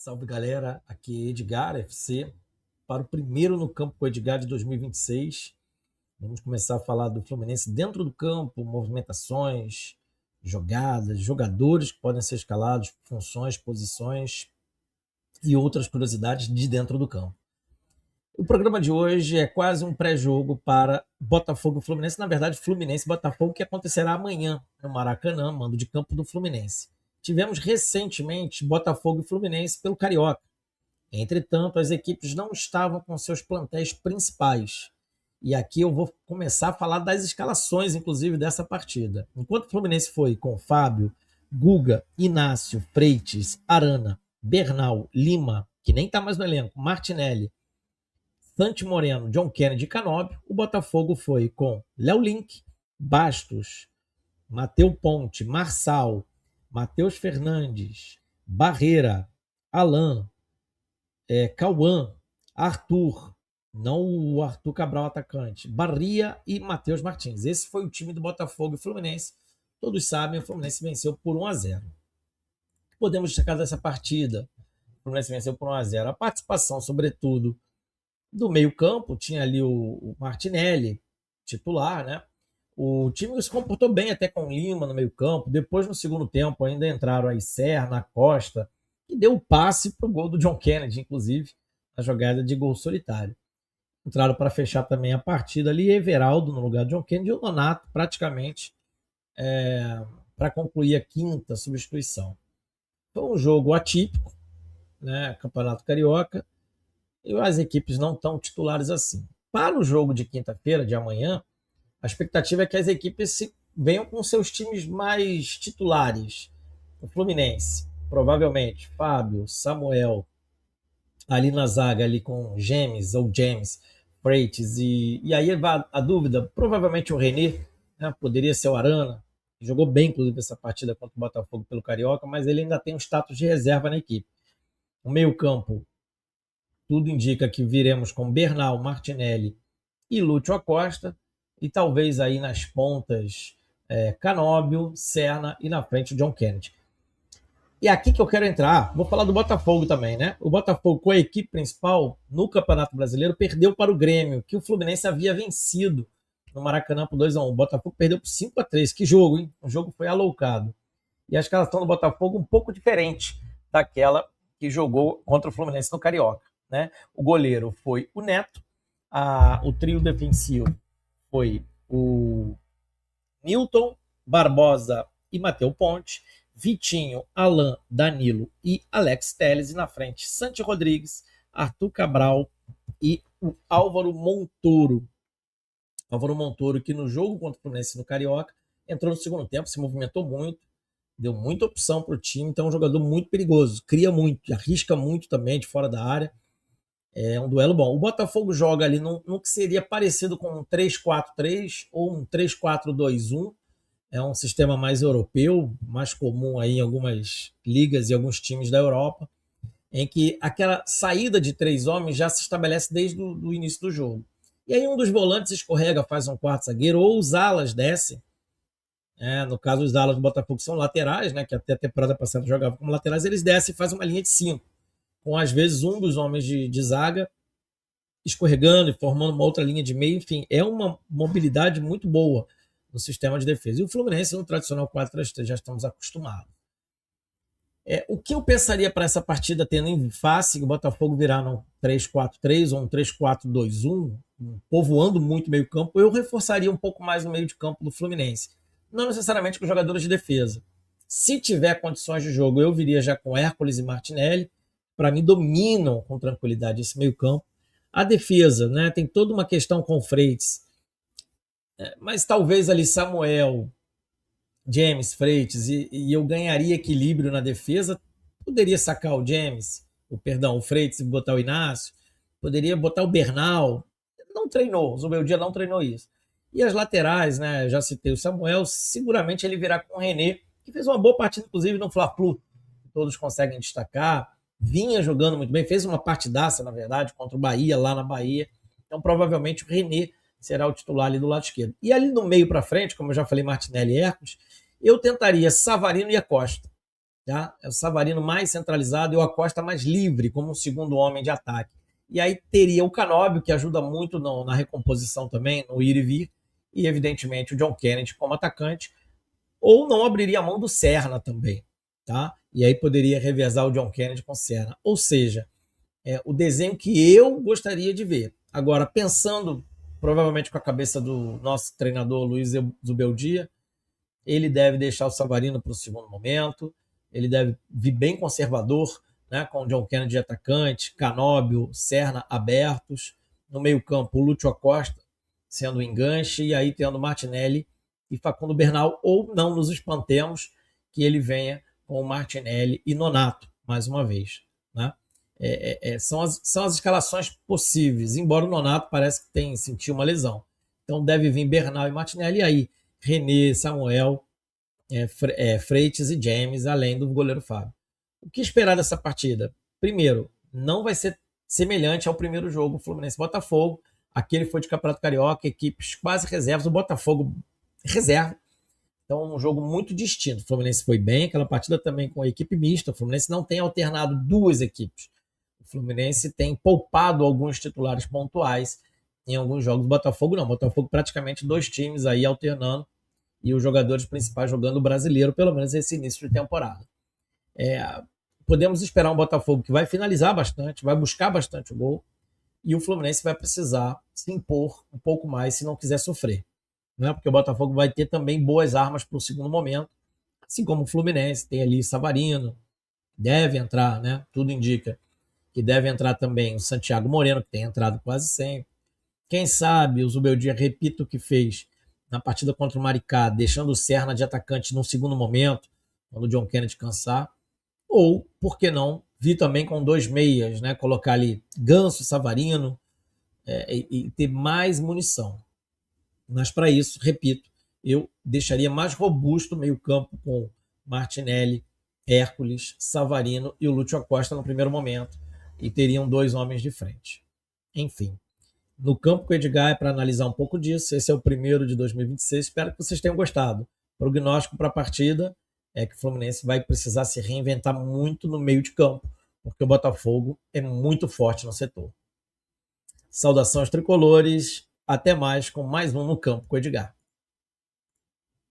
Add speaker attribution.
Speaker 1: Salve galera, aqui é Edgar FC para o primeiro no campo com o Edgar de 2026. Vamos começar a falar do Fluminense dentro do campo, movimentações, jogadas, jogadores que podem ser escalados, funções, posições e outras curiosidades de dentro do campo. O programa de hoje é quase um pré-jogo para Botafogo e Fluminense, na verdade Fluminense e Botafogo, que acontecerá amanhã no Maracanã, mando de campo do Fluminense. Tivemos recentemente Botafogo e Fluminense pelo Carioca. Entretanto, as equipes não estavam com seus plantéis principais. E aqui eu vou começar a falar das escalações, inclusive, dessa partida. Enquanto o Fluminense foi com Fábio, Guga, Inácio, Freitas, Arana, Bernal, Lima, que nem está mais no elenco, Martinelli, Santi Moreno, John Kennedy e Canóbio, o Botafogo foi com Léo Link, Bastos, Matheus Ponte, Marçal, Matheus Fernandes, Barreira, Alain, Cauã, Arthur, não o Arthur Cabral atacante, Barria e Matheus Martins. Esse foi o time do Botafogo e Fluminense. Todos sabem, o Fluminense venceu por 1-0. Podemos destacar dessa partida. O Fluminense venceu por 1-0. A participação, sobretudo, do meio-campo, tinha ali o Martinelli, titular, né? O time se comportou bem até com o Lima no meio-campo. Depois, no segundo tempo, ainda entraram aí Serna, Costa, que deu o passe para o gol do John Kennedy, inclusive, na jogada de gol solitário. Entraram para fechar também a partida ali, Everaldo no lugar de John Kennedy e o Nonato praticamente para concluir a quinta substituição. Foi um jogo atípico, né? Campeonato Carioca, e as equipes não estão titulares assim. Para o jogo de quinta-feira, de amanhã, a expectativa é que as equipes venham com seus times mais titulares. O Fluminense, provavelmente, Fábio, Samuel, ali na zaga, ali com James, Freitas, e aí a dúvida, provavelmente o René, né, poderia ser o Arana, que jogou bem, inclusive, essa partida contra o Botafogo pelo Carioca, mas ele ainda tem um status de reserva na equipe. O meio-campo, tudo indica que viremos com Bernal, Martinelli e Lúcio Acosta, e talvez aí nas pontas Canóbio, Serna e na frente o John Kennedy. E aqui que eu quero entrar, vou falar do Botafogo também, né? O Botafogo, com a equipe principal no Campeonato Brasileiro, perdeu para o Grêmio, que o Fluminense havia vencido no Maracanã por 2-1. O Botafogo perdeu por 5-3. Que jogo, hein? O jogo foi aloucado. E a escalação do Botafogo um pouco diferente daquela que jogou contra o Fluminense no Carioca, né? O goleiro foi o Neto, o trio defensivo foi o Newton, Barbosa e Matheus Ponte, Vitinho, Alain, Danilo e Alex Telles, e na frente Santi Rodrigues, Arthur Cabral e o Álvaro Montoro. Álvaro Montoro, que no jogo contra o Fluminense no Carioca, entrou no segundo tempo, se movimentou muito, deu muita opção para o time, então é um jogador muito perigoso, cria muito, arrisca muito também de fora da área. É um duelo bom. O Botafogo joga ali no que seria parecido com um 3-4-3 ou um 3-4-2-1. É um sistema mais europeu, mais comum aí em algumas ligas e alguns times da Europa, em que aquela saída de 3 homens já se estabelece desde o início do jogo. E aí um dos volantes escorrega, faz um quarto zagueiro, ou os alas descem. No caso, os alas do Botafogo são laterais, né, que até a temporada passada jogavam como laterais, eles descem e fazem uma linha de 5, com às vezes um dos homens de zaga escorregando e formando uma outra linha de meio. Enfim, é uma mobilidade muito boa no sistema de defesa. E o Fluminense, no tradicional 4-3-3, já estamos acostumados. O que eu pensaria para essa partida, tendo em face que o Botafogo virar num 3-4-3 ou um 3-4-2-1, povoando muito meio campo, eu reforçaria um pouco mais o meio de campo do Fluminense. Não necessariamente com jogadores de defesa. Se tiver condições de jogo, eu viria já com Hércules e Martinelli. Para mim, dominam com tranquilidade esse meio campo. A defesa, né, tem toda uma questão com o Freitas, mas talvez ali Samuel, James, Freitas, e eu ganharia equilíbrio na defesa. Poderia sacar o Freitas e botar o Inácio, poderia botar o Bernal. Não treinou, o Zubeldia não treinou isso. E as laterais, né, já citei o Samuel, seguramente ele virá com o René, que fez uma boa partida, inclusive no Fla-Flu, todos conseguem destacar, vinha jogando muito bem, fez uma partidaça, na verdade, contra o Bahia, lá na Bahia. Então, provavelmente, o René será o titular ali do lado esquerdo. E ali no meio para frente, como eu já falei, Martinelli e Hércules, eu tentaria Savarino e Acosta. tá? É o Savarino mais centralizado e o Acosta mais livre, como um segundo homem de ataque. E aí teria o Canóbio, que ajuda muito na recomposição também, no ir e vir, e evidentemente o John Kennedy como atacante, ou não abriria a mão do Serna também, tá? E aí poderia revezar o John Kennedy com o Serna. Ou seja, o desenho que eu gostaria de ver. Agora, pensando provavelmente com a cabeça do nosso treinador Luiz Zubeldia, ele deve deixar o Savarino para o segundo momento, ele deve vir bem conservador, né, com o John Kennedy de atacante, Canóbio, Serna abertos, no meio-campo o Lúcio Acosta sendo o enganche, e aí tendo Martinelli e Facundo Bernal, ou não nos espantemos que ele venha com o Martinelli e Nonato, mais uma vez. Né? São as escalações possíveis, embora o Nonato parece que tem sentido uma lesão. Então deve vir Bernal e Martinelli, e aí René, Samuel, Freitas e James, além do goleiro Fábio. O que esperar dessa partida? Primeiro, não vai ser semelhante ao primeiro jogo, Fluminense-Botafogo. Aquele foi de Campeonato Carioca, equipes quase reservas, o Botafogo reserva. Então, um jogo muito distinto. O Fluminense foi bem, aquela partida também com a equipe mista. O Fluminense não tem alternado duas equipes. O Fluminense tem poupado alguns titulares pontuais em alguns jogos. O Botafogo não. O Botafogo praticamente dois times aí alternando e os jogadores principais jogando o brasileiro, pelo menos esse início de temporada. Podemos esperar um Botafogo que vai finalizar bastante, vai buscar bastante o gol, e o Fluminense vai precisar se impor um pouco mais se não quiser sofrer. Né? Porque o Botafogo vai ter também boas armas para o segundo momento, assim como o Fluminense, tem ali Savarino, deve entrar, né? Tudo indica que deve entrar também o Santiago Moreno, que tem entrado quase sempre. Quem sabe o Zubeldia repita o que fez na partida contra o Maricá, deixando o Serna de atacante no segundo momento, quando o John Kennedy cansar. Ou, por que não, vir também com dois meias, né? Colocar ali Ganso, Savarino, e ter mais munição. Mas para isso, repito, eu deixaria mais robusto o meio-campo com Martinelli, Hércules, Savarino e o Lúcio Acosta no primeiro momento, e teriam dois homens de frente. Enfim, no campo com o Edgar é para analisar um pouco disso. Esse é o primeiro de 2026. Espero que vocês tenham gostado. Prognóstico para a partida é que o Fluminense vai precisar se reinventar muito no meio de campo, porque o Botafogo é muito forte no setor. Saudações tricolores. Até mais com mais um No Campo com o Edgar.